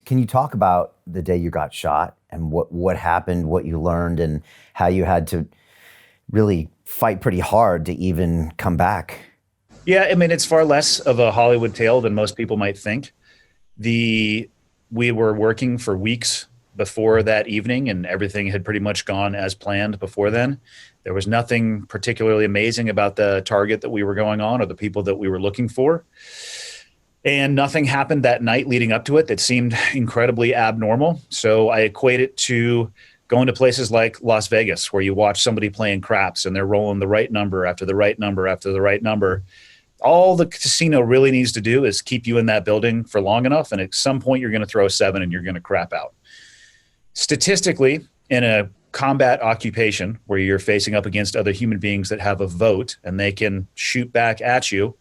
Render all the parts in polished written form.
Can you talk about the day you got shot and what happened, what you learned, and how you had to really fight pretty hard to even come back? Yeah, I mean, it's far less of a Hollywood tale than most people might think. The We were working for weeks before that evening, and everything had pretty much gone as planned before then. There was nothing particularly amazing about the target that we were going on or the people that we were looking for. And nothing happened that night leading up to it that seemed incredibly abnormal. So I equate it to going to places like Las Vegas, where you watch somebody playing craps and they're rolling the right number after the right number after the right number. All the casino really needs to do is keep you in that building for long enough. And at some point, you're going to throw a seven and you're going to crap out. Statistically, in a combat occupation where you're facing up against other human beings that have a vote and they can shoot back at you,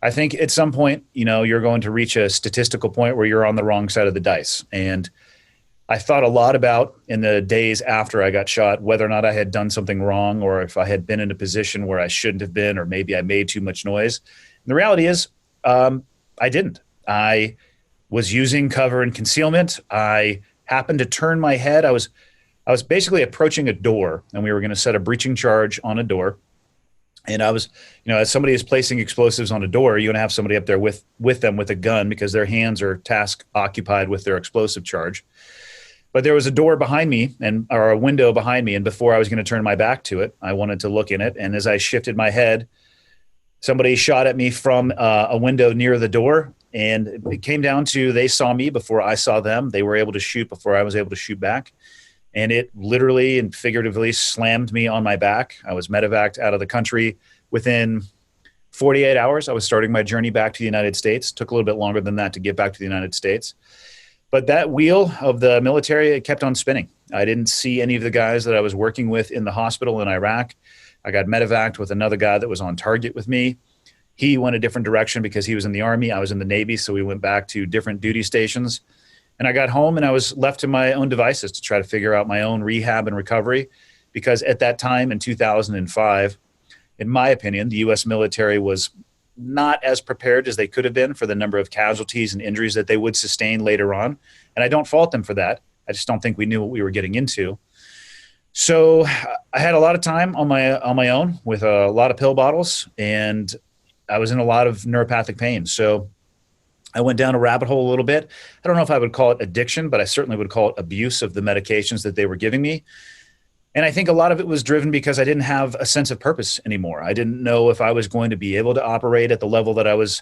I think at some point, you're going to reach a statistical point where you're on the wrong side of the dice. And I thought a lot about in the days after I got shot, whether or not I had done something wrong or if I had been in a position where I shouldn't have been, or maybe I made too much noise. And the reality is, I didn't. I was using cover and concealment. I happened to turn my head. I was basically approaching a door, and we were going to set a breaching charge on a door. And I was, as somebody is placing explosives on a door, you're going to have somebody up there with them with a gun because their hands are task occupied with their explosive charge. But there was a door behind me or a window behind me. And before I was going to turn my back to it, I wanted to look in it. And as I shifted my head, somebody shot at me from a window near the door. And it came down to they saw me before I saw them. They were able to shoot before I was able to shoot back. And it literally and figuratively slammed me on my back. I was medevaced out of the country within 48 hours. I was starting my journey back to the United States. Took a little bit longer than that to get back to the United States. But that wheel of the military, it kept on spinning. I didn't see any of the guys that I was working with in the hospital in Iraq. I got medevaced with another guy that was on target with me. He went a different direction because he was in the Army. I was in the Navy, so we went back to different duty stations. And I got home and I was left to my own devices to try to figure out my own rehab and recovery. Because at that time in 2005, in my opinion, the U.S. military was not as prepared as they could have been for the number of casualties and injuries that they would sustain later on. And I don't fault them for that. I just don't think we knew what we were getting into. So I had a lot of time on my own with a lot of pill bottles, and I was in a lot of neuropathic pain. So I went down a rabbit hole a little bit. I don't know if I would call it addiction, but I certainly would call it abuse of the medications that they were giving me. And I think a lot of it was driven because I didn't have a sense of purpose anymore. I didn't know if I was going to be able to operate at the level that I was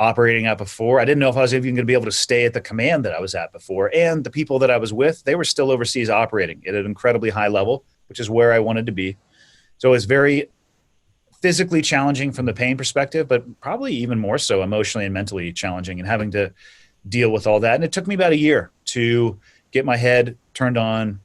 operating at before. I didn't know if I was even going to be able to stay at the command that I was at before. And the people that I was with, they were still overseas operating at an incredibly high level, which is where I wanted to be. So it was very physically challenging from the pain perspective, but probably even more so emotionally and mentally challenging, and having to deal with all that. And it took me about a year to get my head turned on,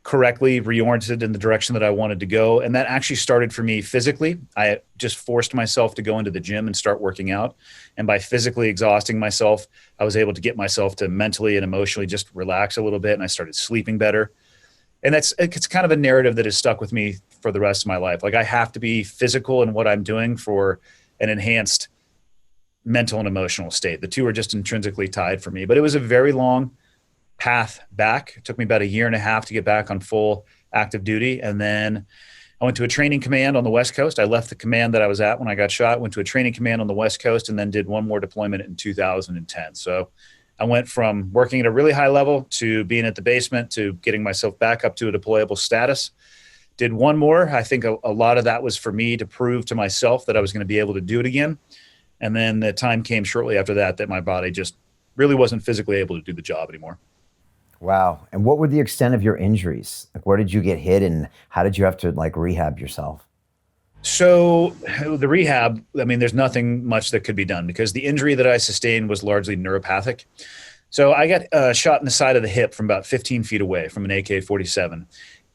correctly reoriented in the direction that I wanted to go. And that actually started for me physically. I just forced myself to go into the gym and start working out. And by physically exhausting myself, I was able to get myself to mentally and emotionally just relax a little bit. And I started sleeping better. And it's kind of a narrative that has stuck with me for the rest of my life. Like, I have to be physical in what I'm doing for an enhanced mental and emotional state. The two are just intrinsically tied for me. But it was a very long path back. It took me about a year and a half to get back on full active duty. And then I went to a training command on the West Coast. I left the command that I was at when I got shot, went to a training command on the West Coast, and then did one more deployment in 2010. So I went from working at a really high level to being at the basement to getting myself back up to a deployable status. Did one more. I think a lot of that was for me to prove to myself that I was going to be able to do it again. And then the time came shortly after that my body just really wasn't physically able to do the job anymore. Wow. And what were the extent of your injuries? Like, where did you get hit and how did you have to rehab yourself? So the rehab, I mean, there's nothing much that could be done because the injury that I sustained was largely neuropathic. So I got shot in the side of the hip from about 15 feet away from an AK-47.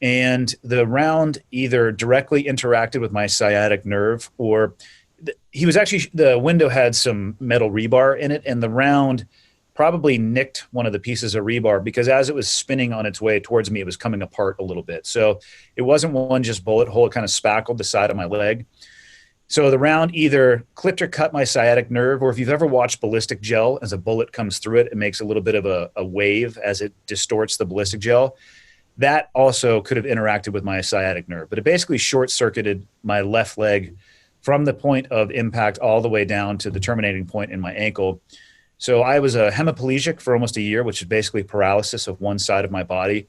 And the round either directly interacted with my sciatic nerve, or the window had some metal rebar in it, and the round probably nicked one of the pieces of rebar because as it was spinning on its way towards me, it was coming apart a little bit. So it wasn't one just bullet hole. It kind of spackled the side of my leg. So the round either clipped or cut my sciatic nerve, or if you've ever watched ballistic gel, as a bullet comes through it, it makes a little bit of a wave as it distorts the ballistic gel. That also could have interacted with my sciatic nerve, but it basically short circuited my left leg from the point of impact all the way down to the terminating point in my ankle. So I was a hemiplegic for almost a year, which is basically paralysis of one side of my body.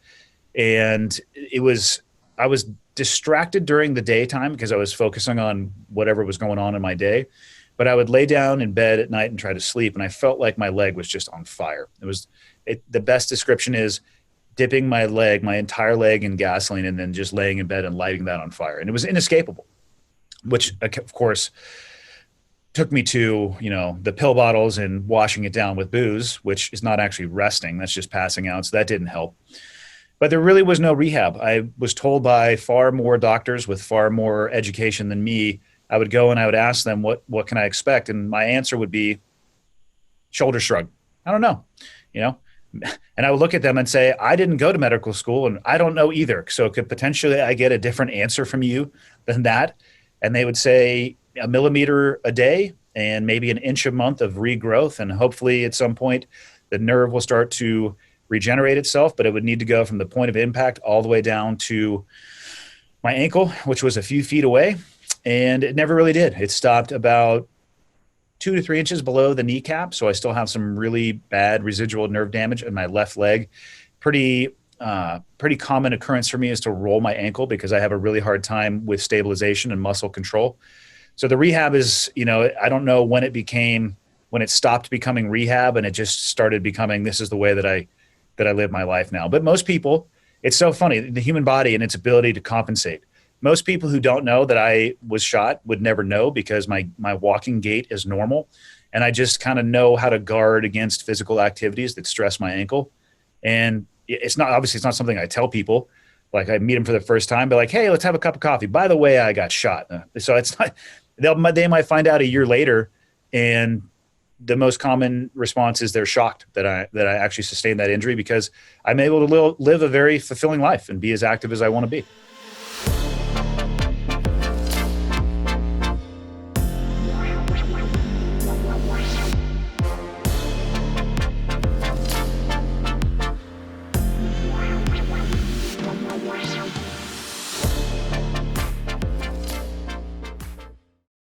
And I was distracted during the daytime because I was focusing on whatever was going on in my day. But I would lay down in bed at night and try to sleep, and I felt like my leg was just on fire. The best description is dipping my leg, my entire leg in gasoline, and then just laying in bed and lighting that on fire. And it was inescapable, which of course took me to, the pill bottles and washing it down with booze, which is not actually resting. That's just passing out. So that didn't help. But there really was no rehab. I was told by far more doctors with far more education than me. I would go and I would ask them, what can I expect? And my answer would be shoulder shrug. I don't know, and I would look at them and say, I didn't go to medical school and I don't know either. So could potentially I get a different answer from you than that? And they would say 1 millimeter a day and maybe 1 inch a month of regrowth. And hopefully at some point the nerve will start to regenerate itself, but it would need to go from the point of impact all the way down to my ankle, which was a few feet away. And it never really did. It stopped about 2 to 3 inches below the kneecap. So I still have some really bad residual nerve damage in my left leg. Pretty common occurrence for me is to roll my ankle because I have a really hard time with stabilization and muscle control. So the rehab is, I don't know when it stopped becoming rehab and it just started becoming, this is the way that I live my life now. But most people, it's so funny, the human body and its ability to compensate. Most people who don't know that I was shot would never know because my walking gait is normal. And I just kind of know how to guard against physical activities that stress my ankle. And it's not something I tell people. Like I meet them for the first time, be like, hey, let's have a cup of coffee. By the way, I got shot. So it's not, they might find out a year later, and the most common response is they're shocked that I actually sustained that injury because I'm able to live a very fulfilling life and be as active as I want to be.